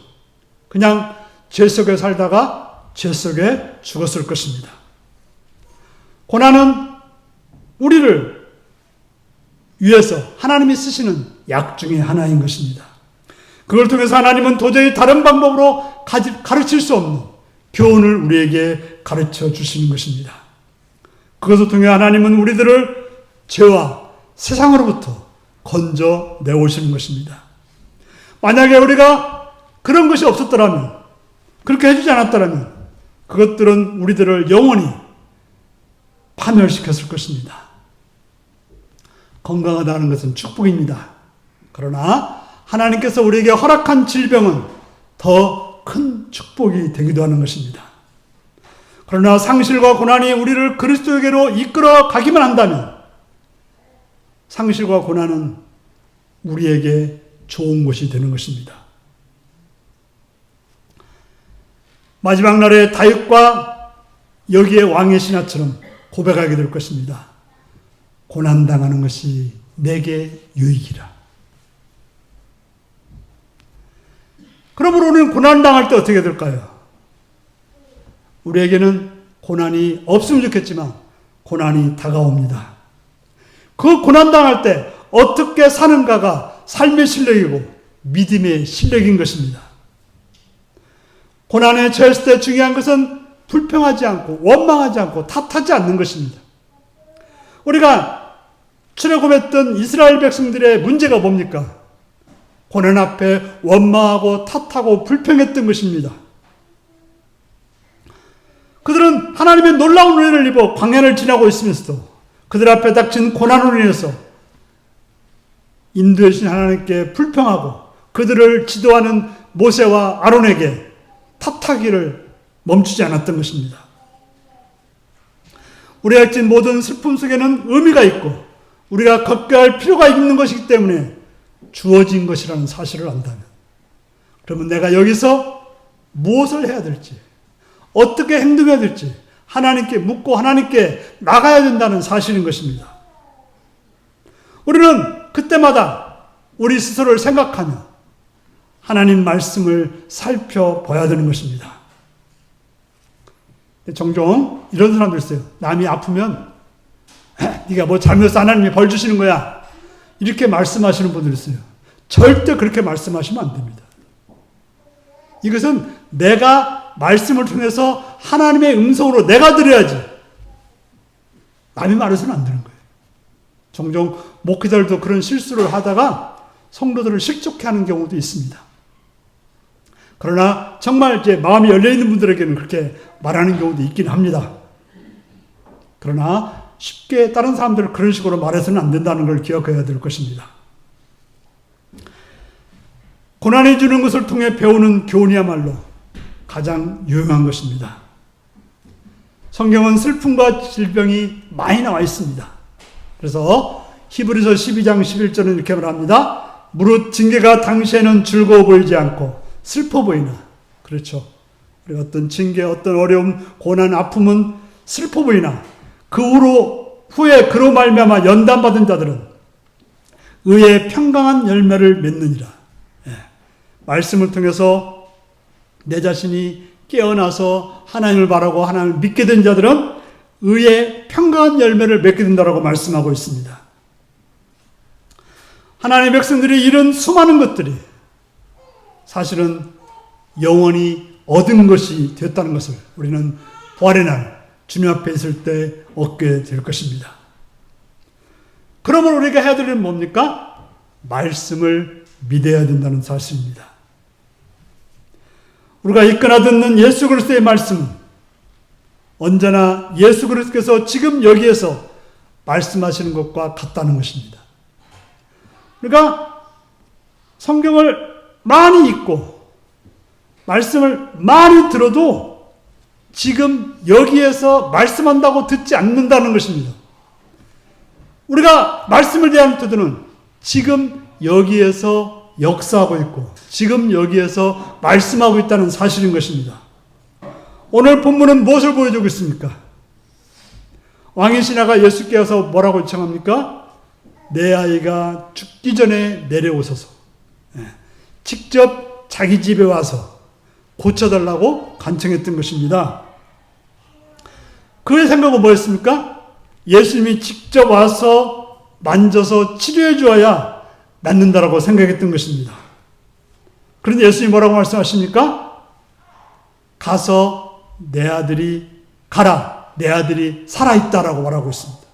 그냥 죄 속에 살다가 죄 속에 죽었을 것입니다. 고난은 우리를 위해서 하나님이 쓰시는 약 중에 하나인 것입니다. 그걸 통해서 하나님은 도저히 다른 방법으로 가르칠 수 없는 교훈을 우리에게 가르쳐 주시는 것입니다. 그것을 통해 하나님은 우리들을 죄와 세상으로부터 건져 내오시는 것입니다. 만약에 우리가 그런 것이 없었더라면, 그렇게 해주지 않았더라면 그것들은 우리들을 영원히 파멸시켰을 것입니다. 건강하다는 것은 축복입니다. 그러나 하나님께서 우리에게 허락한 질병은 더 큰 축복이 되기도 하는 것입니다. 그러나 상실과 고난이 우리를 그리스도에게로 이끌어 가기만 한다면 상실과 고난은 우리에게 좋은 것이 되는 것입니다. 마지막 날에 다윗과 여기에 왕의 신하처럼 고백하게 될 것입니다. 고난당하는 것이 내게 유익이라. 그러므로 우리는 고난당할 때 어떻게 될까요? 우리에게는 고난이 없으면 좋겠지만 고난이 다가옵니다. 그 고난당할 때 어떻게 사는가가 삶의 실력이고 믿음의 실력인 것입니다. 고난에 처했을 때 중요한 것은 불평하지 않고 원망하지 않고 탓하지 않는 것입니다. 우리가 출애굽했던 이스라엘 백성들의 문제가 뭡니까? 고난 앞에 원망하고 탓하고 불평했던 것입니다. 그들은 하나님의 놀라운 은혜를 입어 광야를 지나고 있으면서도 그들 앞에 닥친 고난으로 인해서 인도해 주신 하나님께 불평하고 그들을 지도하는 모세와 아론에게 탓하기를 멈추지 않았던 것입니다. 우리가 가진 모든 슬픔 속에는 의미가 있고 우리가 걱정할 필요가 있는 것이기 때문에 주어진 것이라는 사실을 안다면, 그러면 내가 여기서 무엇을 해야 될지, 어떻게 행동해야 될지 하나님께 묻고 하나님께 나가야 된다는 사실인 것입니다. 우리는 그때마다 우리 스스로를 생각하며 하나님 말씀을 살펴봐야 되는 것입니다. 종종 이런 사람들 있어요. 남이 아프면 네가 뭐 잘못해서 하나님이 벌 주시는 거야, 이렇게 말씀하시는 분들 있어요. 절대 그렇게 말씀하시면 안 됩니다. 이것은 내가 말씀을 통해서 하나님의 음성으로 내가 들어야지 남이 말해서는 안 되는 거예요. 종종 목회자들도 그런 실수를 하다가 성도들을 실족해하는 경우도 있습니다. 그러나 정말 이제 마음이 열려있는 분들에게는 그렇게 말하는 경우도 있긴 합니다. 그러나 쉽게 다른 사람들을 그런 식으로 말해서는 안 된다는 걸 기억해야 될 것입니다. 고난이 주는 것을 통해 배우는 교훈이야말로 가장 유용한 것입니다. 성경은 슬픔과 질병이 많이 나와 있습니다. 그래서 히브리서 12장 11절은 이렇게 말합니다. 무릇 징계가 당시에는 즐거워 보이지 않고 슬퍼 보이나. 그렇죠. 우리 어떤 징계, 어떤 어려움, 고난, 아픔은 슬퍼 보이나 그 후에 그로 말미암아 연단받은 자들은 의의 평강한 열매를 맺느니라. 말씀을 통해서 내 자신이 깨어나서 하나님을 바라고 하나님을 믿게 된 자들은 의의 평강한 열매를 맺게 된다고 말씀하고 있습니다. 하나님의 백성들이 이런 수많은 것들이 사실은 영원히 얻은 것이 됐다는 것을 우리는 부활의 날 주님 앞에 있을 때 얻게 될 것입니다. 그러면 우리가 해야 될 일은 뭡니까? 말씀을 믿어야 된다는 사실입니다. 우리가 읽거나 듣는 예수 그리스도의 말씀은 언제나 예수 그리스도께서 지금 여기에서 말씀하시는 것과 같다는 것입니다. 그러니까 성경을 많이 읽고 말씀을 많이 들어도 지금 여기에서 말씀한다고 듣지 않는다는 것입니다. 우리가 말씀을 대하는 태도는 지금 여기에서 역사하고 있고 지금 여기에서 말씀하고 있다는 사실인 것입니다. 오늘 본문은 무엇을 보여주고 있습니까? 왕의 신하가 예수께 와서 뭐라고 요청합니까? 내 아이가 죽기 전에 내려오소서. 직접 자기 집에 와서 고쳐달라고 간청했던 것입니다. 그의 생각은 뭐였습니까? 예수님이 직접 와서 만져서 치료해 주어야 낫는다라고 생각했던 것입니다. 그런데 예수님이 뭐라고 말씀하십니까? 가서 내 아들이 가라, 내 아들이 살아있다라고 말하고 있습니다.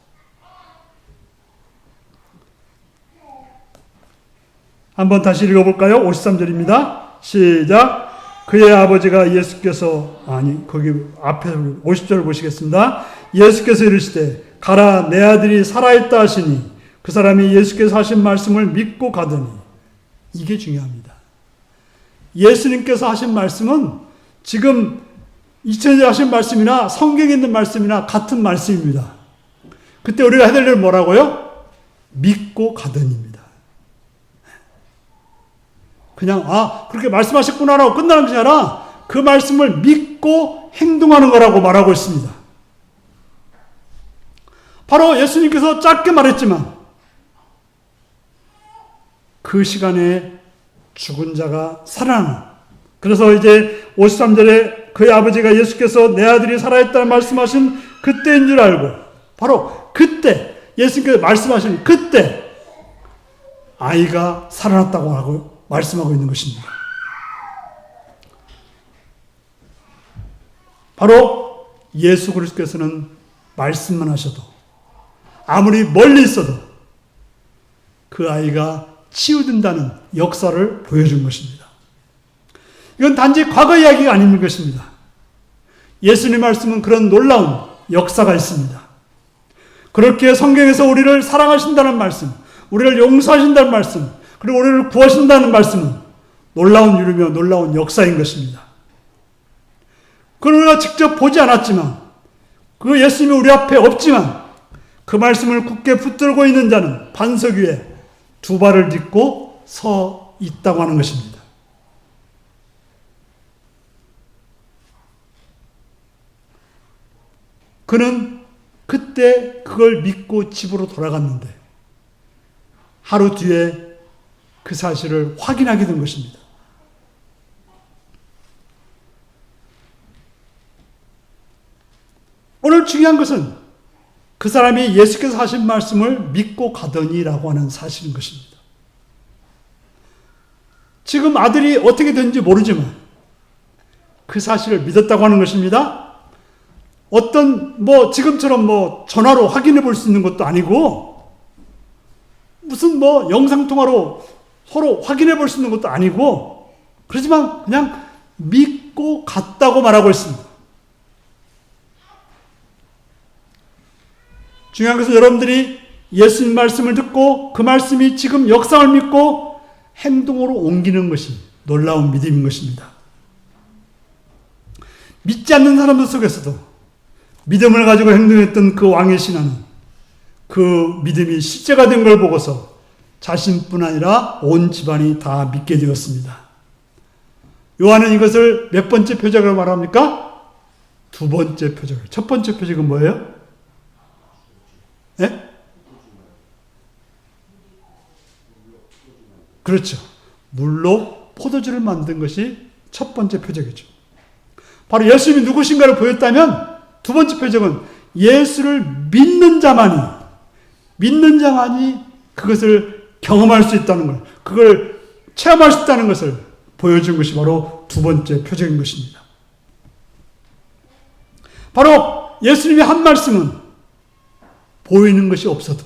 한번 다시 읽어볼까요? 53절입니다. 시작. 그의 아버지가 예수께서, 거기 앞에 50절을 보시겠습니다. 예수께서 이르시되 가라, 내 아들이 살아있다 하시니 그 사람이 예수께서 하신 말씀을 믿고 가더니. 이게 중요합니다. 예수님께서 하신 말씀은 지금 2000년 하신 말씀이나 성경에 있는 말씀이나 같은 말씀입니다. 그때 우리가 해야 될 일은 뭐라고요? 믿고 가더니입니다. 그냥 그렇게 말씀하셨구나라고 끝나는 것이 아니라 그 말씀을 믿고 행동하는 거라고 말하고 있습니다. 바로 예수님께서 짧게 말했지만 그 시간에 죽은 자가 살아나는, 그래서 이제 53절에 그의 아버지가 예수께서 내 아들이 살아있다는 말씀하신 그때인 줄 알고, 바로 그때 예수님께서 말씀하신 그때 아이가 살아났다고 하고 말씀하고 있는 것입니다. 바로 예수 그리스도께서는 말씀만 하셔도, 아무리 멀리 있어도 그 아이가 치유된다는 역사를 보여준 것입니다. 이건 단지 과거 이야기가 아닌 것입니다. 예수님 말씀은 그런 놀라운 역사가 있습니다. 그렇게 성경에서 우리를 사랑하신다는 말씀, 우리를 용서하신다는 말씀, 그리고 우리를 구하신다는 말씀은 놀라운 일이며 놀라운 역사인 것입니다. 그걸 우리가 직접 보지 않았지만, 그 예수님이 우리 앞에 없지만 그 말씀을 굳게 붙들고 있는 자는 반석 위에 두 발을 딛고 서 있다고 하는 것입니다. 그는 그때 그걸 믿고 집으로 돌아갔는데 하루 뒤에 그 사실을 확인하게 된 것입니다. 오늘 중요한 것은 그 사람이 예수께서 하신 말씀을 믿고 가더니라고 하는 사실인 것입니다. 지금 아들이 어떻게 된지 모르지만 그 사실을 믿었다고 하는 것입니다. 어떤 지금처럼 전화로 확인해 볼 수 있는 것도 아니고, 무슨 영상통화로 서로 확인해 볼 수 있는 것도 아니고, 그렇지만 그냥 믿고 갔다고 말하고 있습니다. 중요한 것은 여러분들이 예수님 말씀을 듣고 그 말씀이 지금 역사를 믿고 행동으로 옮기는 것이 놀라운 믿음인 것입니다. 믿지 않는 사람들 속에서도 믿음을 가지고 행동했던 그 왕의 신하는 그 믿음이 실제가 된 걸 보고서 자신뿐 아니라 온 집안이 다 믿게 되었습니다. 요한은 이것을 몇 번째 표적으로 말합니까? 두 번째 표적. 첫 번째 표적은 뭐예요? 네? 그렇죠. 물로 포도주를 만든 것이 첫 번째 표적이죠. 바로 예수님이 누구신가를 보였다면 두 번째 표적은 예수를 믿는 자만이 그것을 경험할 수 있다는 것, 그걸 체험할 수 있다는 것을 보여준 것이 바로 두 번째 표적인 것입니다. 바로 예수님이 한 말씀은 보이는 것이 없어도,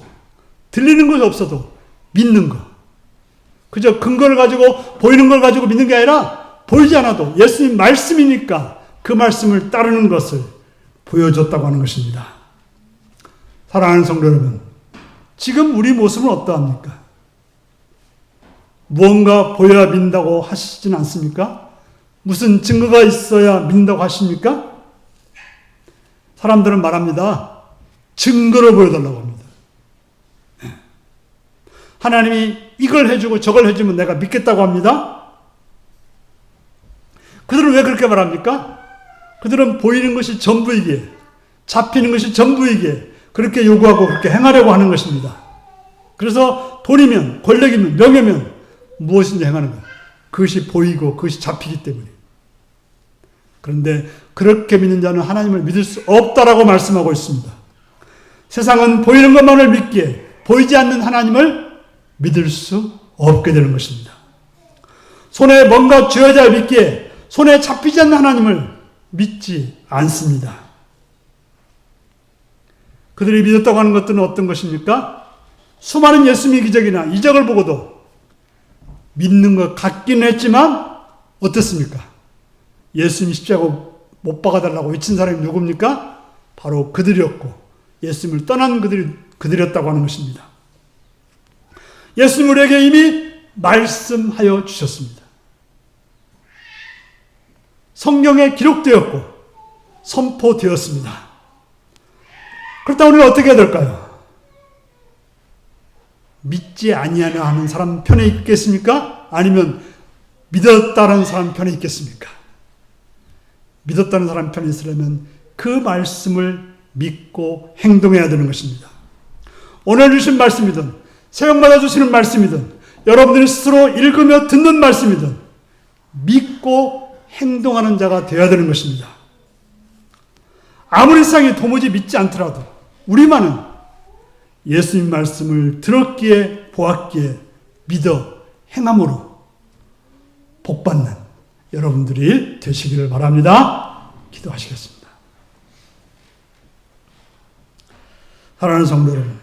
들리는 것이 없어도 믿는 것. 그저 근거를 가지고, 보이는 걸 가지고 믿는 게 아니라 보이지 않아도 예수님 말씀이니까 그 말씀을 따르는 것을 보여줬다고 하는 것입니다. 사랑하는 성도 여러분, 지금 우리 모습은 어떠합니까? 무언가 보여야 믿는다고 하시진 않습니까? 무슨 증거가 있어야 믿는다고 하십니까? 사람들은 말합니다. 증거를 보여달라고 합니다. 하나님이 이걸 해주고 저걸 해주면 내가 믿겠다고 합니다. 그들은 왜 그렇게 말합니까? 그들은 보이는 것이 전부이기에, 잡히는 것이 전부이기에 그렇게 요구하고 그렇게 행하려고 하는 것입니다. 그래서 돈이면, 권력이면, 명예면 무엇인지 행하는 거예요. 그것이 보이고 그것이 잡히기 때문에. 그런데 그렇게 믿는 자는 하나님을 믿을 수 없다라고 말씀하고 있습니다. 세상은 보이는 것만을 믿기에 보이지 않는 하나님을 믿을 수 없게 되는 것입니다. 손에 뭔가 쥐어져야 믿기에 손에 잡히지 않는 하나님을 믿지 않습니다. 그들이 믿었다고 하는 것들은 어떤 것입니까? 수많은 예수님의 기적이나 이적을 보고도 믿는 것 같기는 했지만 어떻습니까? 예수님이 십자가 못 박아달라고 외친 사람이 누굽니까? 바로 그들이었고 예수님을 떠난 그들이었다고 하는 것입니다. 예수님 우리에게 이미 말씀하여 주셨습니다. 성경에 기록되었고 선포되었습니다. 그렇다면 우리는 어떻게 해야 될까요? 믿지 아니하는 하는 사람 편에 있겠습니까? 아니면 믿었다는 사람 편에 있겠습니까? 믿었다는 사람 편에 있으려면 그 말씀을 믿고 행동해야 되는 것입니다. 오늘 주신 말씀이든 사용받아 주시는 말씀이든 여러분들이 스스로 읽으며 듣는 말씀이든 믿고 행동하는 자가 되어야 되는 것입니다. 아무리 세상이 도무지 믿지 않더라도 우리만은 예수님 말씀을 들었기에 보았기에 믿어 행함으로 복받는 여러분들이 되시기를 바랍니다. 기도하시겠습니다. 사랑하는 성도 여러분,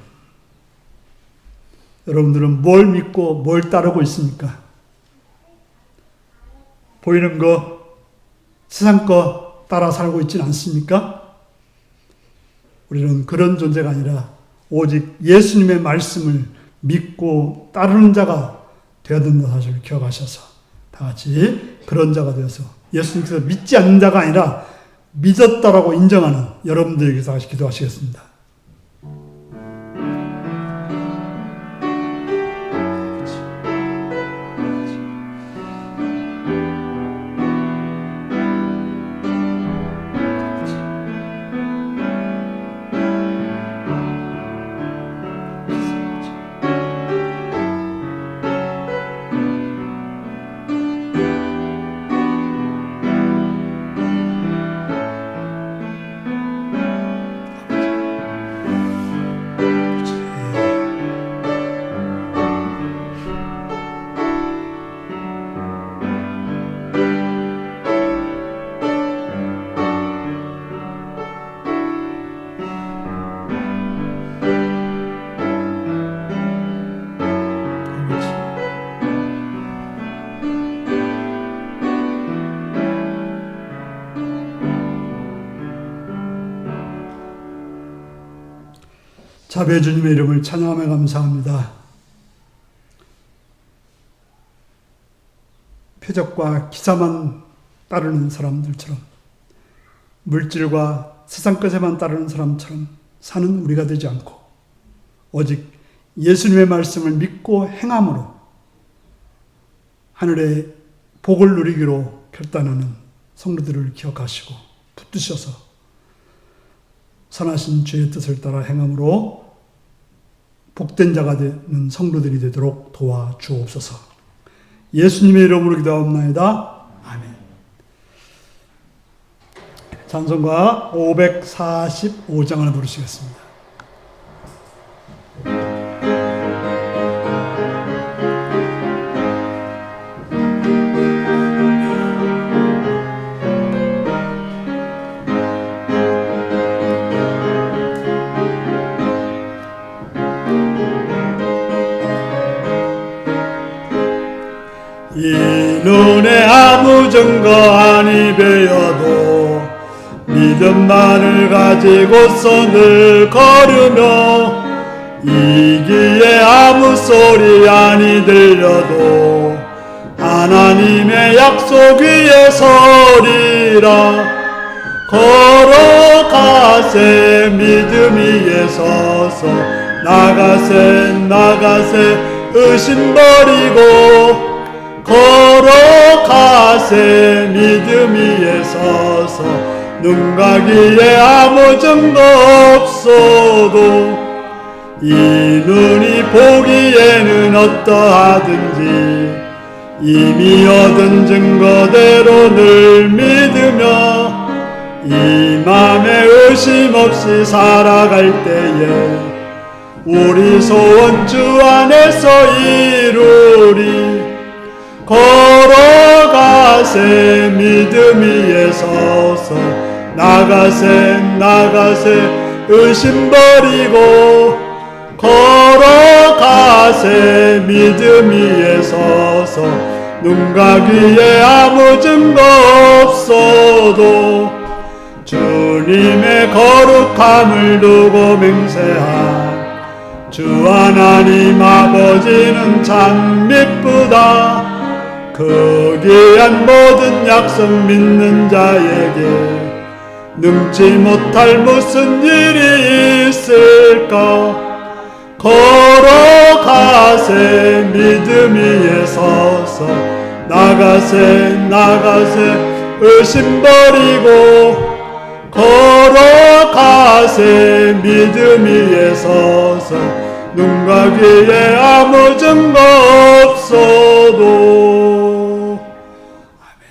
여러분들은 뭘 믿고 뭘 따르고 있습니까? 보이는 거, 세상 거 따라 살고 있지는 않습니까? 우리는 그런 존재가 아니라 오직 예수님의 말씀을 믿고 따르는 자가 되어야 된다 사실을 기억하셔서 다 같이 그런 자가 되어서 예수님께서 믿지 않는 자가 아니라 믿었다라고 인정하는 여러분들에게 다시 기도하시겠습니다. 자비의 주님의 이름을 찬양하며 감사합니다. 표적과 기사만 따르는 사람들처럼 물질과 세상 것에만 따르는 사람처럼 사는 우리가 되지 않고 오직 예수님의 말씀을 믿고 행함으로 하늘의 복을 누리기로 결단하는 성도들을 기억하시고 붙드셔서 선하신 주의 뜻을 따라 행함으로 복된 자가 되는 성도들이 되도록 도와주옵소서. 예수님의 이름으로 기도하옵나이다. 아멘. 찬송가 545장을 부르시겠습니다. 이 눈에 아무 증거 아니 배어도 믿음만을 가지고서 늘 걸으며 이 귀에 아무 소리 아니 들려도 하나님의 약속 위에 서리라. 걸어가세 믿음 위에 서서 나가세 의심 버리고 걸어가세 믿음 위에 서서 눈 가기에 아무 증거 없어도 이 눈이 보기에는 어떠하든지 이미 얻은 증거대로 늘 믿으며 이 맘에 의심 없이 살아갈 때에 우리 소원 주 안에서 이루리. 걸어가세 믿음 위에 서서 나가세 의심 버리고 걸어가세 믿음 위에 서서 눈과 귀에 아무 증거 없어도 주님의 거룩함을 두고 맹세한 주 하나님 아버지는 참 미쁘다. 그 귀한 모든 약속 믿는 자에게 능치 못할 무슨 일이 있을까. 걸어가세 믿음 위에 서서 나가세 의심 버리고 걸어가세 믿음 위에 서서 눈과 귀에 아무 증거 없어도. 아멘.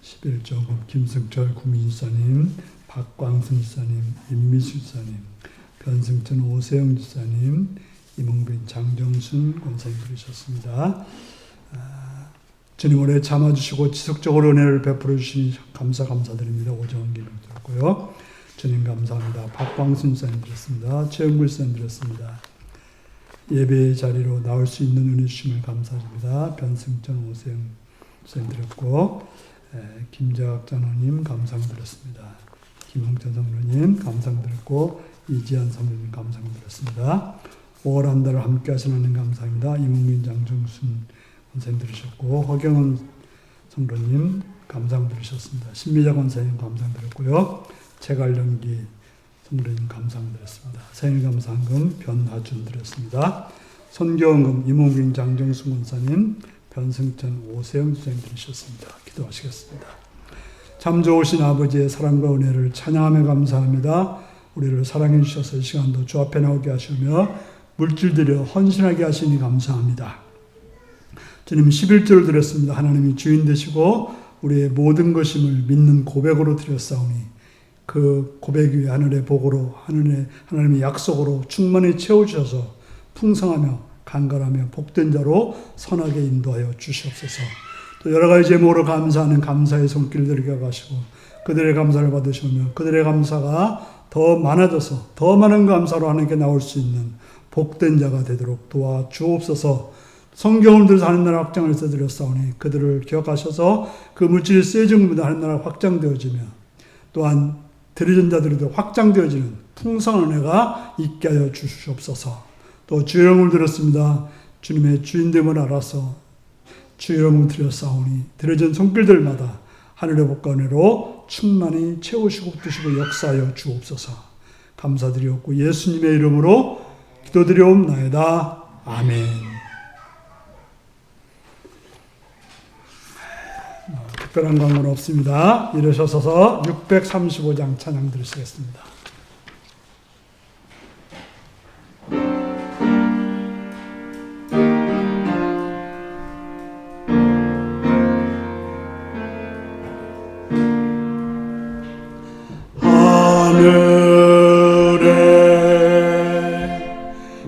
십일조금 김승철 구민사님, 박광순 지사님, 임미수 지사님, 변승천 오세영 지사님, 이몽빈 장정순 권사님 그러셨습니다. 주님 올해 참아주시고 지속적으로 은혜를 베풀어 주시니 감사드립니다. 오정원 기능 드렸고요. 주님 감사합니다. 박광순 지사님 드렸습니다. 최영구 지사님 드렸습니다. 예배 자리로 나올 수 있는 은혜 주심을 감사드립니다. 변승천 오세영 지사님 드렸고, 김재학 장로님 감사드렸습니다. 김홍천 장로님 감사드렸고, 이지한 장로님 감사드렸습니다. 5월 한 달을 함께 하시는 하나님 감사합니다. 이문민 장정순 권사님 들으셨고, 허경은 성도님 감사드리셨습니다. 신미자 권사님 감사드렸고요. 최갈령기 성도님 감사드렸습니다. 생일 감사한금 변하준 드렸습니다. 선교원금 이문민 장정순 권사님, 변승천 오세영 주장님 들으셨습니다. 기도하시겠습니다. 참 좋으신 아버지의 사랑과 은혜를 찬양하며 감사합니다. 우리를 사랑해 주셔서 이 시간도 주 앞에 나오게 하시며 물질들여 헌신하게 하시니 감사합니다. 주님 11조를 드렸습니다. 하나님이 주인 되시고 우리의 모든 것임을 믿는 고백으로 드렸사오니 그 고백 위에 하늘의 복으로 하나님의 약속으로 충만히 채워주셔서 풍성하며 간절하며 복된 자로 선하게 인도하여 주시옵소서. 또 여러 가지 제목으로 감사하는 감사의 손길 들게 하시고 그들의 감사를 받으시며 그들의 감사가 더 많아져서 더 많은 감사로 하나님께 나올 수 있는 복된 자가 되도록 도와주옵소서. 성경을 들어서 하는 나라 확장을 써드렸사오니 그들을 기억하셔서 그 물질이 쓰여진 것보다 하는 나라 확장되어지며 또한 드려진 자들에도 확장되어지는 풍성한 은혜가 있게 하여 주시옵소서. 또 주의 이름을 들었습니다. 주님의 주인됨을 알아서 주의 이름을 드렸사오니 드려진 손길들마다 하늘의 복과 은혜로 충만히 채우시고 붙드시고 역사하여 주옵소서. 감사드리옵고 예수님의 이름으로 기도드리옵나이다. 아멘. 특별한 광고는 없습니다. 일어서서 635장 찬양 들으시겠습니다.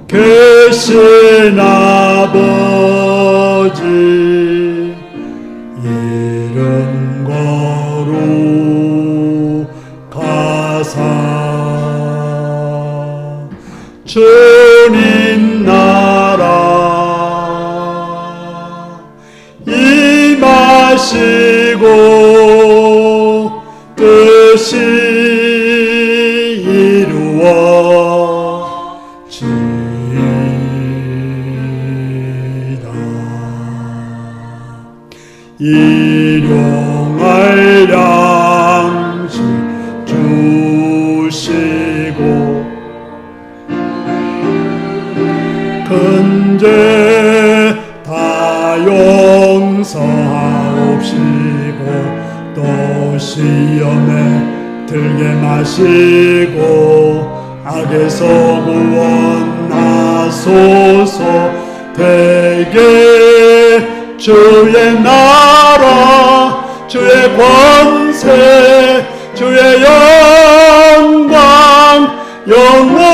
계신 아버지 이름 거룩하사 주님 나라 임하시고 뜻이 이루어지이다. 일용할 양식 주시고 근죄 다 용서하옵시고 또 시험에 들게 마시고 악에서 구원하소서. 되게 주의 나라 주의 권세 주의 영광 영원히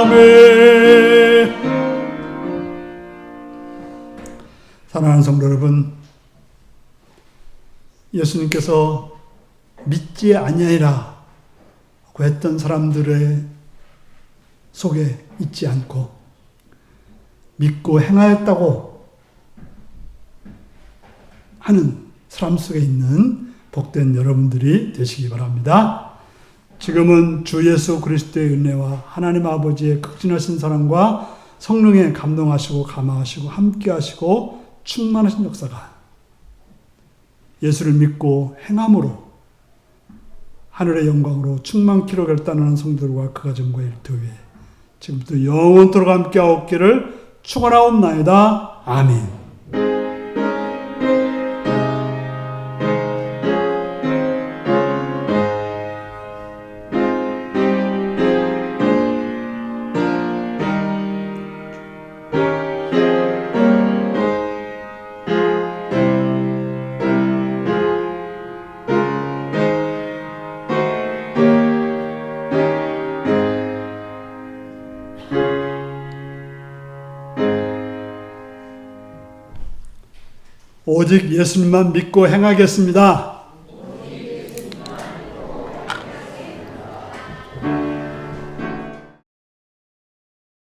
아멘. 사랑하는 성도 여러분, 예수님께서 믿지 아니하리라 고 했던 사람들의 속에 있지 않고 믿고 행하였다고 하는 사람 속에 있는 복된 여러분들이 되시기 바랍니다. 지금은 주 예수 그리스도의 은혜와 하나님 아버지의 극진하신 사랑과 성령의 감동하시고 감화하시고 함께하시고 충만하신 역사가 예수를 믿고 행함으로 하늘의 영광으로 충만키로 결단하는 성도들과 그 가정과 일터 위에 지금부터 영원토록 함께하옵기를 축원하옵나이다. 아멘. 오직 예수님만 믿고 행하겠습니다.